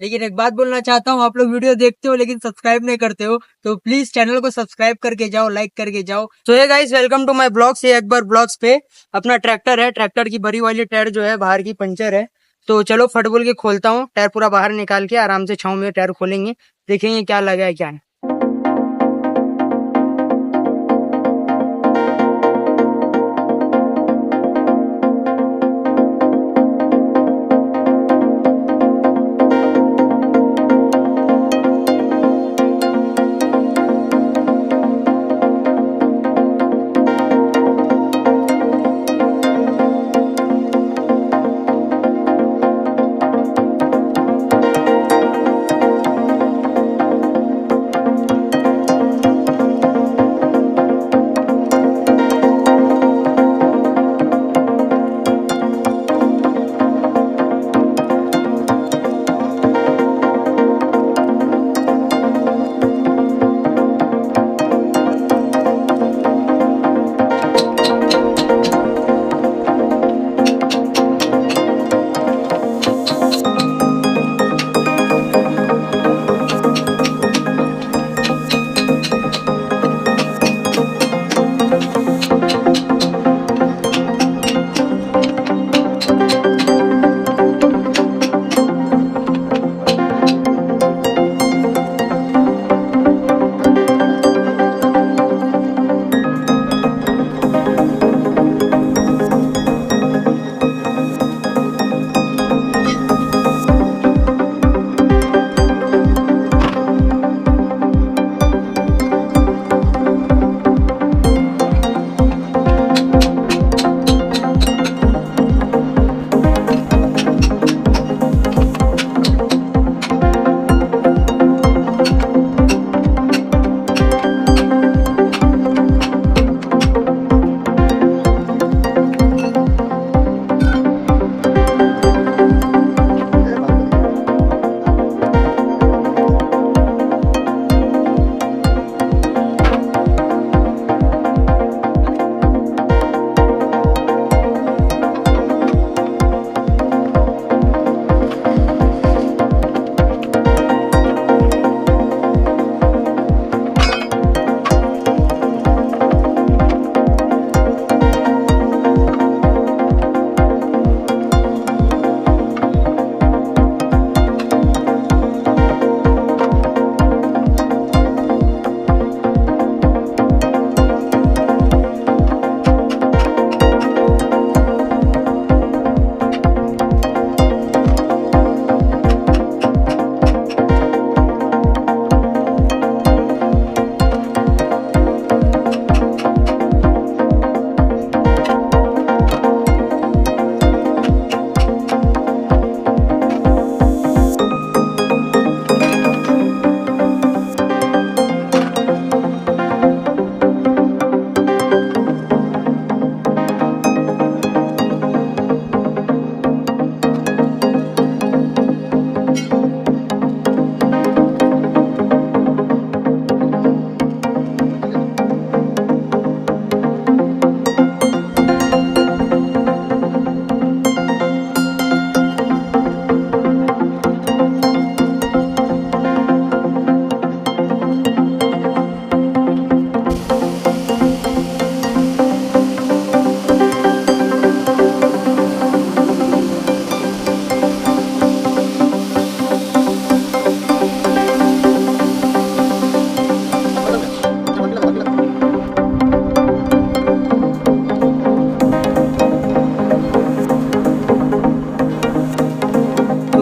लेकिन एक बात बोलना चाहता हूँ, आप लोग वीडियो देखते हो लेकिन सब्सक्राइब नहीं करते हो, तो प्लीज चैनल को सब्सक्राइब करके जाओ, लाइक करके जाओ। तो ये guys welcome to my blogs. ये अकबर ब्लॉग्स पे अपना ट्रैक्टर है, ट्रैक्टर की भरी वाली टायर जो है बाहर की पंचर है। तो चलो फट बोल के खोलता हूँ, टायर पूरा बाहर निकाल के आराम से छाँव में टायर खोलेंगे, देखेंगे क्या लगा है क्या है।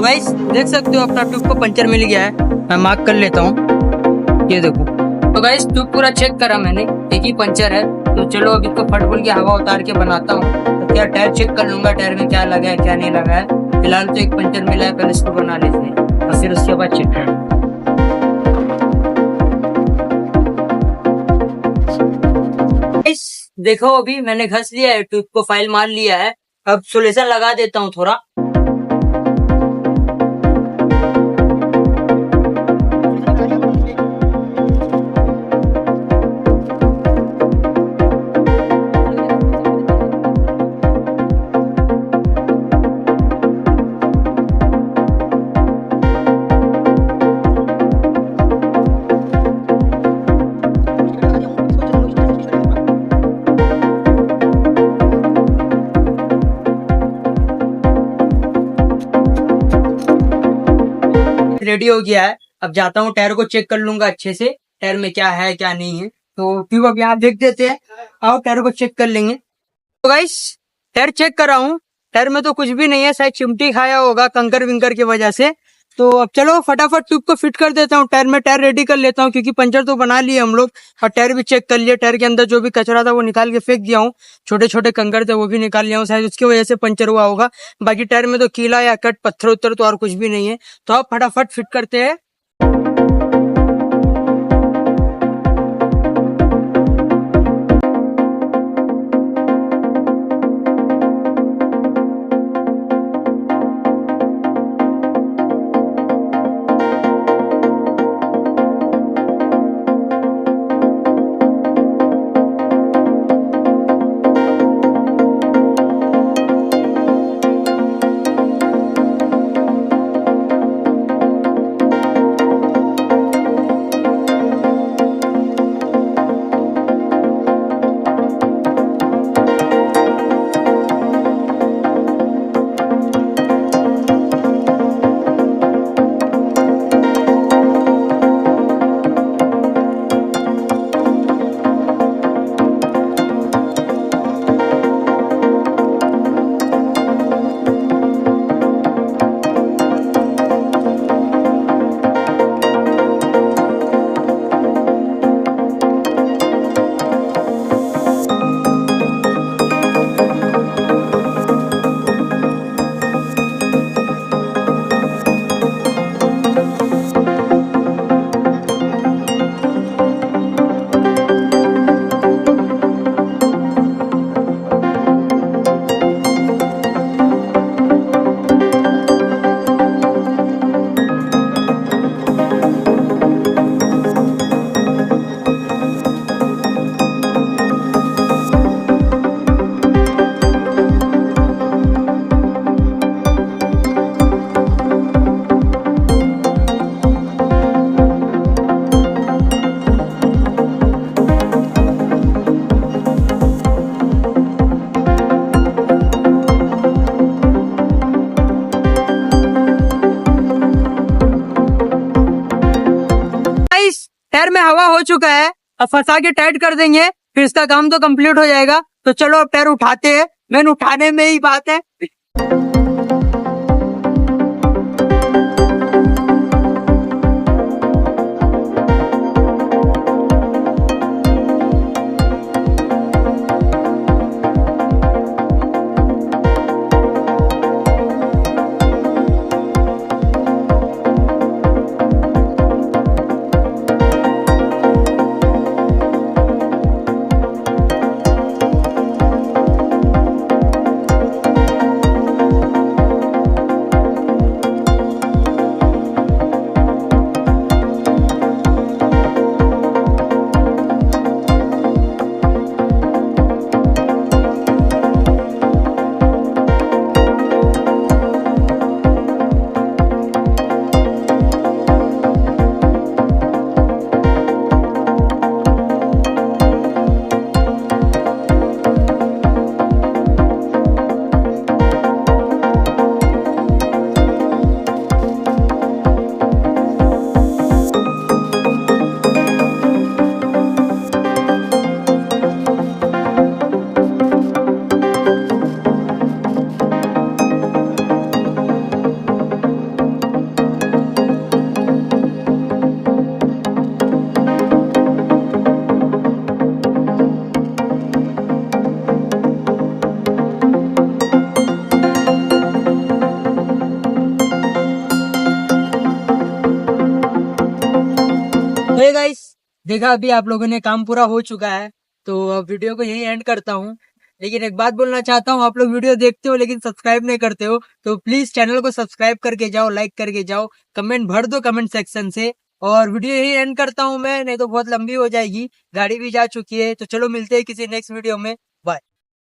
गाइस देख सकते हो अपना ट्यूब को पंचर मिल गया है, मैं मार्क कर लेता हूँ, ये देखो। तो गाइस ट्यूब पूरा चेक करा मैंने, एक ही पंचर है। तो चलो अब इसको फटबॉल की हवा उतार के बनाता हूँ। तो क्या टायर चेक कर लूंगा, टायर में क्या लगा है क्या नहीं लगा है। फिलहाल तो एक पंचर मिला है, पहले इसको बना लेते हैं और फिर उसके बाद चेक करें। देखो अभी मैंने घस लिया है, ट्यूब को फाइल मार लिया है। अब सोल्यूशन लगा देता हूँ थोड़ा। रेडी हो गया है। अब जाता हूँ टायर को चेक कर लूंगा अच्छे से, टायर में क्या है क्या नहीं है। तो ट्यूब अब यहाँ देख देते हैं, आओ टायर को चेक कर लेंगे। तो गाइस टायर चेक कर रहा हूँ, टायर में तो कुछ भी नहीं है, शायद चिमटी खाया होगा कंकर विंकर की वजह से। तो अब चलो फटाफट ट्यूब को फिट कर देता हूँ टायर में, टायर रेडी कर लेता हूँ क्योंकि पंचर तो बना लिए हम लोग और टायर भी चेक कर लिए। टायर के अंदर जो भी कचरा था वो निकाल के फेंक दिया हूँ, छोटे छोटे कंकर थे वो भी निकाल लिया हूँ, शायद उसकी वजह से पंचर हुआ होगा। बाकी टायर में तो कीला या कट पत्थर उत्तर तो और कुछ भी नहीं है। तो अब फटाफट फिट करते हैं। टायर में हवा हो चुका है, अब फंसा के टाइट कर देंगे, फिर इसका काम तो कंप्लीट हो जाएगा। तो चलो अब टायर उठाते हैं, मैन उठाने में ही बात है। हे गाइस, देखा अभी आप लोगों ने काम पूरा हो चुका है, तो अब वीडियो को यही एंड करता हूँ। लेकिन एक बात बोलना चाहता हूँ, आप लोग वीडियो देखते हो लेकिन सब्सक्राइब नहीं करते हो, तो प्लीज चैनल को सब्सक्राइब करके जाओ, लाइक करके जाओ, कमेंट भर दो कमेंट सेक्शन से। और वीडियो यही एंड करता हूँ मैं, नहीं तो बहुत लंबी हो जाएगी, गाड़ी भी जा चुकी है। तो चलो मिलते हैं किसी नेक्स्ट वीडियो में।